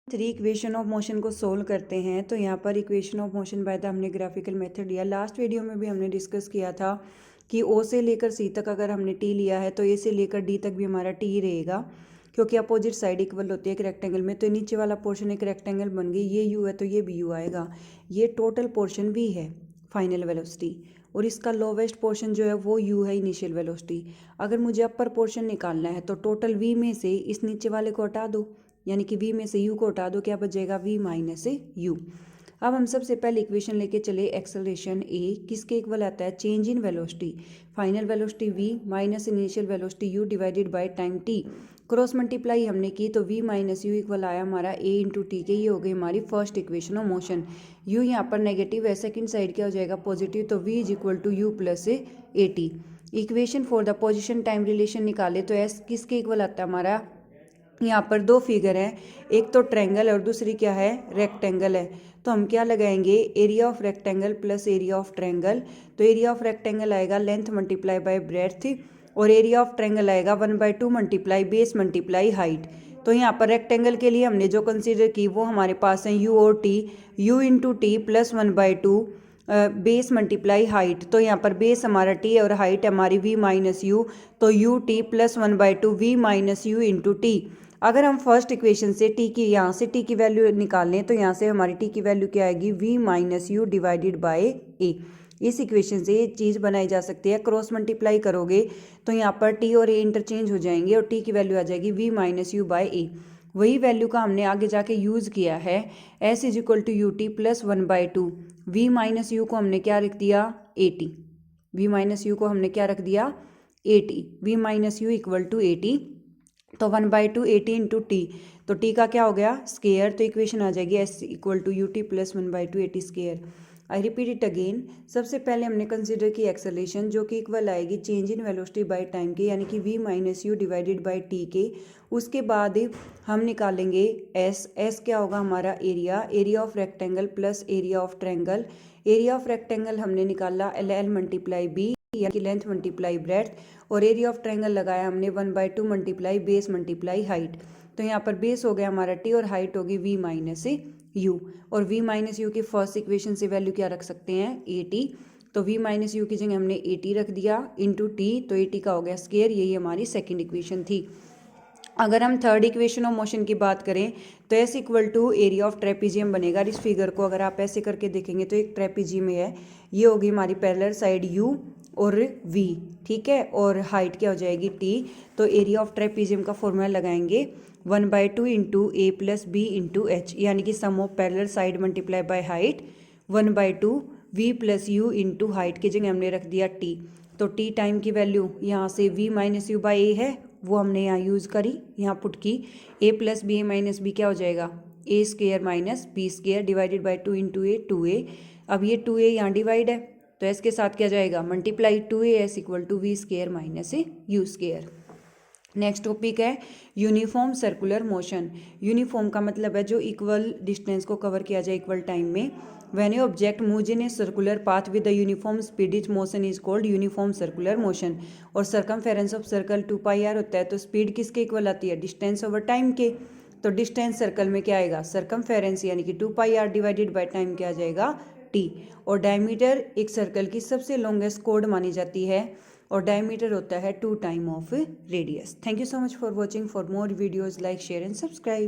Three equation of motion को solve करते हैं। तो यहाँ पर equation of motion by the हमने ग्राफिकल मेथड लिया। लास्ट वीडियो में भी हमने डिस्कस किया था कि ओ से लेकर सी तक अगर हमने टी लिया है तो ए से लेकर डी तक भी हमारा टी रहेगा, क्योंकि अपोजिट साइड इक्वल होती है एक रेक्टेंगल में। तो नीचे वाला पोर्शन एक रेक्टेंगल बन गई, ये यू है तो ये भी यू आएगा। ये टोटल पोर्शन भी है फाइनल वेलोसिटी, और इसका लोवेस्ट पोर्शन जो है वो यू है इनिशियल वेलोसिटी। अगर मुझे अपर पोर्शन निकालना है तो टोटल वी में से इस नीचे वाले को हटा दो, यानी कि v में से u को हटा दो, क्या बचेगा v माइनस u। अब हम सबसे पहले इक्वेशन लेके चले एक्सेलरेशन a किसके इक्वल आता है, change in velocity, final velocity v minus initial velocity u divided by time t। Cross multiply हमने की तो v माइनस यू इक्वल आया हमारा a इंटू टी के। ये हो गई हमारी first equation of motion. u यहाँ पर नेगेटिव है, सेकेंड साइड क्या हो जाएगा पॉजिटिव, तो v is equal to u plus a t. Equation for the position time relation निकाले तो s किसके इक्वल आता है हमारा, यहाँ पर दो फिगर हैं, एक तो ट्रायंगल और दूसरी क्या है रेक्टेंगल है। तो हम क्या लगाएंगे, area of rectangle plus area of triangle. तो एरिया ऑफ रेक्टेंगल आएगा लेंथ मल्टीप्लाई बाय ब्रेड्थ, और एरिया ऑफ ट्रायंगल आएगा 1/2 मल्टीप्लाई बेस मल्टीप्लाई हाइट। तो यहाँ पर रेक्टेंगल के लिए हमने जो कंसीडर की वो हमारे पास है यू और T, you into T plus 1/2 base multiply height. तो यहाँ पर बेस हमारा टी है और हाइट हमारी वी माइनस यू, तो u t plus 1/2 v minus u into t. अगर हम फर्स्ट इक्वेशन से टी की, यहाँ से टी की वैल्यू निकालें तो यहाँ से हमारी टी की वैल्यू क्या आएगी, v minus u divided by a. इस इक्वेशन से ये चीज़ बनाई जा सकती है। क्रॉस मल्टीप्लाई करोगे तो यहाँ पर टी और ए इंटरचेंज हो जाएंगे और टी की वैल्यू आ जाएगी v माइनस यू बाय ए। वही वैल्यू का हमने आगे जाके यूज़ किया है, s is equal to u t plus 1/2 v minus u को हमने क्या रख दिया a t, v minus u को हमने क्या रख दिया a t, v minus u equal to a t. तो 1/2 80 इंटू टी, तो टी का क्या हो गया स्केयर। तो इक्वेशन आ जाएगी s equal to u t plus 1/2 80 square. I repeat it again. सबसे पहले हमने कंसिडर की एक्सेलरेशन जो कि इक्वल आएगी change in velocity by time के, यानी कि v minus u divided bye T के। उसके बाद हम निकालेंगे एस क्या होगा हमारा area of rectangle plus area of triangle. Area of rectangle हमने निकाला एल मल्टीप्लाई बी, यानी कि लेंथ मल्टीप्लाई ब्रेड्थ, और एरिया ऑफ ट्रायंगल लगाया हमने 1/2 मल्टीप्लाई बेस मल्टीप्लाई हाइट। तो यहाँ पर बेस हो गया हमारा टी और हाइट होगी v माइनस यू, और v माइनस यू की फर्स्ट इक्वेशन से वैल्यू क्या रख सकते हैं ए टी। तो v माइनस यू की जगह हमने ए टी रख दिया इंटू टी, तो ए टी का हो गया स्केयर। यही हमारी सेकेंड इक्वेशन थी। अगर हम थर्ड इक्वेशन ऑफ मोशन की बात करें तो s equal to area of trapezium बनेगा। इस फिगर को अगर आप ऐसे करके देखेंगे तो एक ट्रेपीजियम है, ये होगी हमारी पैरेलल साइड यू और वी, ठीक है, और हाइट क्या हो जाएगी टी। तो एरिया ऑफ ट्रेपीजियम का फॉर्मूला लगाएंगे 1/2 into a plus b into h, यानी कि sum of parallel side multiply by height 1/2 v plus u into height की जगह हमने रख दिया टी। तो टी टाइम की वैल्यू यहाँ से v माइनस यू बाई ए है, वो हमने यहाँ यूज़ करी, यहाँ पुट की a plus b a minus b क्या हो जाएगा a square minus b square divided by 2 into a 2a। अब ये 2a यहाँ डिवाइड है तो s के साथ क्या जाएगा multiply 2as equal to v square minus u square. Next topic है यूनिफॉर्म सर्कुलर मोशन। यूनिफॉर्म का मतलब है जो इक्वल डिस्टेंस को कवर किया जाए इक्वल टाइम में। When A object moves in a circular path with the uniform speed it's motion is called uniform circular motion. और सर्कमफेरेंस ऑफ सर्कल 2πr होता है, तो स्पीड किसके इक्वल आती है डिस्टेंस ओवर टाइम के। तो डिस्टेंस सर्कल में क्या आएगा सर्कमफेरेंस, यानी कि 2πr डिवाइडेड बाय टाइम क्या आ जाएगा टी। और डायमीटर एक सर्कल की सबसे लॉन्गेस्ट कोड मानी जाती है, और डायमीटर होता है 2 time of radius. Thank you so much for watching. For more videos like share and subscribe.